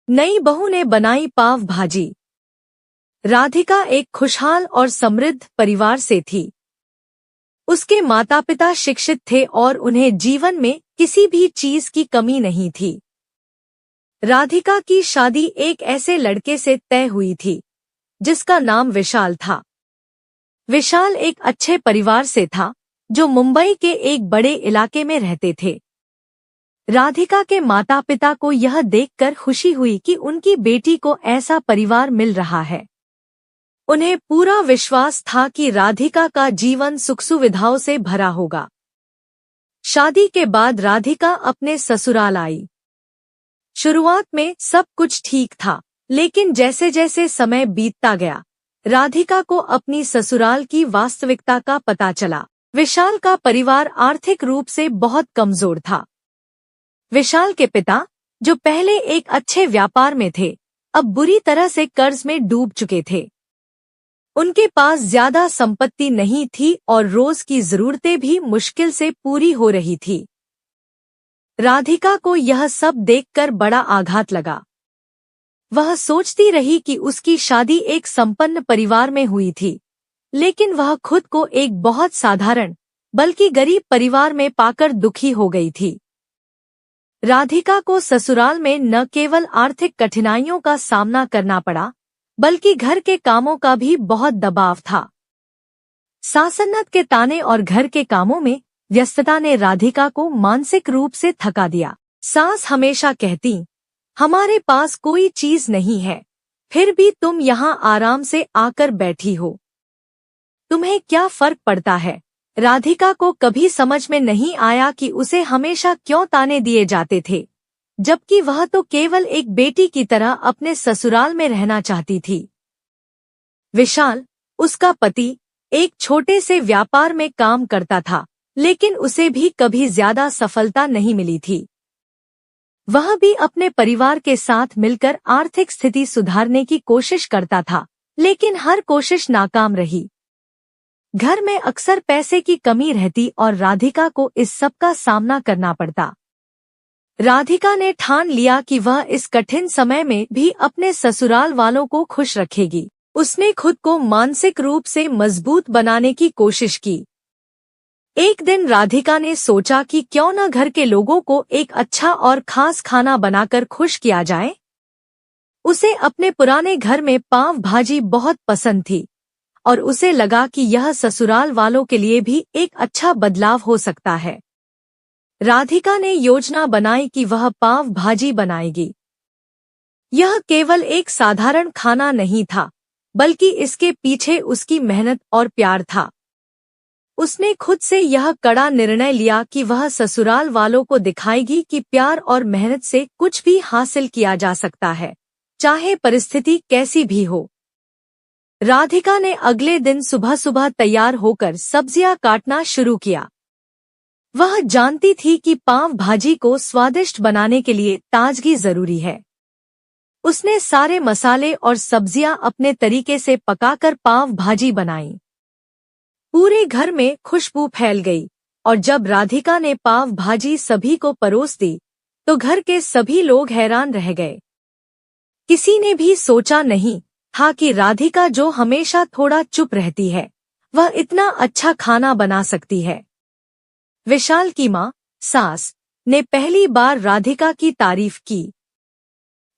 नई बहू ने बनाई पाव भाजी। राधिका एक खुशहाल और समृद्ध परिवार से थी। उसके माता पिता शिक्षित थे और उन्हें जीवन में किसी भी चीज की कमी नहीं थी। राधिका की शादी एक ऐसे लड़के से तय हुई थी जिसका नाम विशाल था। विशाल एक अच्छे परिवार से था जो मुंबई के एक बड़े इलाके में रहते थे। राधिका के माता पिता को यह देखकर खुशी हुई कि उनकी बेटी को ऐसा परिवार मिल रहा है। उन्हें पूरा विश्वास था कि राधिका का जीवन सुख सुविधाओं से भरा होगा। शादी के बाद राधिका अपने ससुराल आई। शुरुआत में सब कुछ ठीक था, लेकिन जैसे जैसे समय बीतता गया राधिका को अपनी ससुराल की वास्तविकता का पता चला। विशाल का परिवार आर्थिक रूप से बहुत कमजोर था। विशाल के पिता, जो पहले एक अच्छे व्यापार में थे, अब बुरी तरह से कर्ज में डूब चुके थे। उनके पास ज्यादा संपत्ति नहीं थी और रोज की जरूरतें भी मुश्किल से पूरी हो रही थी। राधिका को यह सब देखकर बड़ा आघात लगा। वह सोचती रही कि उसकी शादी एक संपन्न परिवार में हुई थी, लेकिन वह खुद को एक बहुत साधारण बल्कि गरीब परिवार में पाकर दुखी हो गई थी। राधिका को ससुराल में न केवल आर्थिक कठिनाइयों का सामना करना पड़ा, बल्कि घर के कामों का भी बहुत दबाव था। सासन्नत के ताने और घर के कामों में व्यस्तता ने राधिका को मानसिक रूप से थका दिया। सास हमेशा कहती, हमारे पास कोई चीज नहीं है, फिर भी तुम यहाँ आराम से आकर बैठी हो। तुम्हें क्या फर्क पड़ता है? राधिका को कभी समझ में नहीं आया कि उसे हमेशा क्यों ताने दिए जाते थे, जबकि वह तो केवल एक बेटी की तरह अपने ससुराल में रहना चाहती थी। विशाल, उसका पति, एक छोटे से व्यापार में काम करता था, लेकिन उसे भी कभी ज्यादा सफलता नहीं मिली थी। वह भी अपने परिवार के साथ मिलकर आर्थिक स्थिति सुधारने की कोशिश करता था, लेकिन हर कोशिश नाकाम रही। घर में अक्सर पैसे की कमी रहती और राधिका को इस सब का सामना करना पड़ता। राधिका ने ठान लिया कि वह इस कठिन समय में भी अपने ससुराल वालों को खुश रखेगी। उसने खुद को मानसिक रूप से मजबूत बनाने की कोशिश की। एक दिन राधिका ने सोचा कि क्यों न घर के लोगों को एक अच्छा और खास खाना बनाकर खुश किया जाए। उसे अपने पुराने घर में पाव भाजी बहुत पसंद थी और उसे लगा कि यह ससुराल वालों के लिए भी एक अच्छा बदलाव हो सकता है। राधिका ने योजना बनाई कि वह पाव भाजी बनाएगी। यह केवल एक साधारण खाना नहीं था, बल्कि इसके पीछे उसकी मेहनत और प्यार था। उसने खुद से यह कड़ा निर्णय लिया कि वह ससुराल वालों को दिखाएगी कि प्यार और मेहनत से कुछ भी हासिल किया जा सकता है, चाहे परिस्थिति कैसी भी हो। राधिका ने अगले दिन सुबह सुबह तैयार होकर सब्जियां काटना शुरू किया। वह जानती थी कि पाव भाजी को स्वादिष्ट बनाने के लिए ताजगी जरूरी है। उसने सारे मसाले और सब्जियां अपने तरीके से पकाकर पाव भाजी बनाई। पूरे घर में खुशबू फैल गई और जब राधिका ने पाव भाजी सभी को परोस दी, तो घर के सभी लोग हैरान रह गए। किसी ने भी सोचा नहीं था कि राधिका, जो हमेशा थोड़ा चुप रहती है, वह इतना अच्छा खाना बना सकती है। विशाल की माँ, सास, ने पहली बार राधिका की तारीफ की।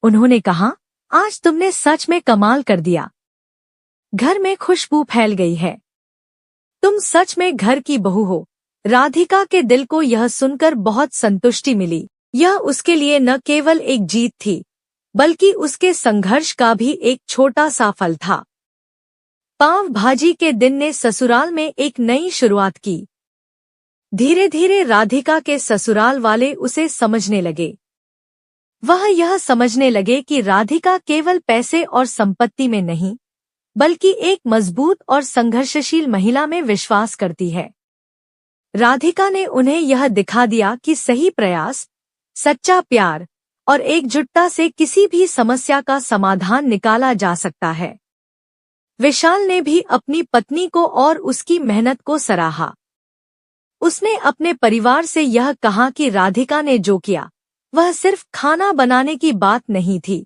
उन्होंने कहा, आज तुमने सच में कमाल कर दिया। घर में खुशबू फैल गई है। तुम सच में घर की बहू हो। राधिका के दिल को यह सुनकर बहुत संतुष्टि मिली। यह उसके लिए न केवल एक जीत थी, बल्कि उसके संघर्ष का भी एक छोटा सा फल था। पाव भाजी के दिन ने ससुराल में एक नई शुरुआत की। धीरे धीरे राधिका के ससुराल वाले उसे समझने लगे। वह यह समझने लगे कि राधिका केवल पैसे और संपत्ति में नहीं, बल्कि एक मजबूत और संघर्षशील महिला में विश्वास करती है। राधिका ने उन्हें यह दिखा दिया कि सही प्रयास, सच्चा प्यार और एकजुटता से किसी भी समस्या का समाधान निकाला जा सकता है। विशाल ने भी अपनी पत्नी को और उसकी मेहनत को सराहा। उसने अपने परिवार से यह कहा कि राधिका ने जो किया, वह सिर्फ खाना बनाने की बात नहीं थी,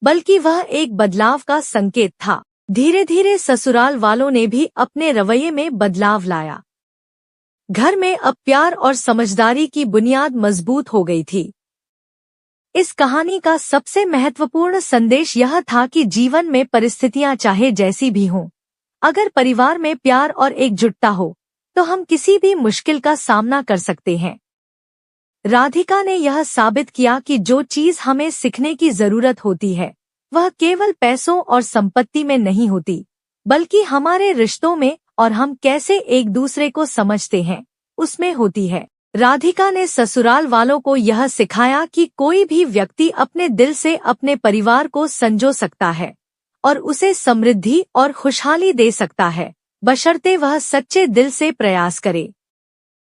बल्कि वह एक बदलाव का संकेत था। धीरे धीरे ससुराल वालों ने भी अपने रवैये में बदलाव लाया। घर में अब प्यार और समझदारी की बुनियाद मजबूत हो गई थी। इस कहानी का सबसे महत्वपूर्ण संदेश यह था कि जीवन में परिस्थितियां चाहे जैसी भी हों, अगर परिवार में प्यार और एकजुटता हो तो हम किसी भी मुश्किल का सामना कर सकते हैं। राधिका ने यह साबित किया कि जो चीज हमें सीखने की जरूरत होती है वह केवल पैसों और संपत्ति में नहीं होती, बल्कि हमारे रिश्तों में और हम कैसे एक दूसरे को समझते हैं उसमें होती है। राधिका ने ससुराल वालों को यह सिखाया कि कोई भी व्यक्ति अपने दिल से अपने परिवार को संजो सकता है और उसे समृद्धि और खुशहाली दे सकता है, बशर्ते वह सच्चे दिल से प्रयास करे।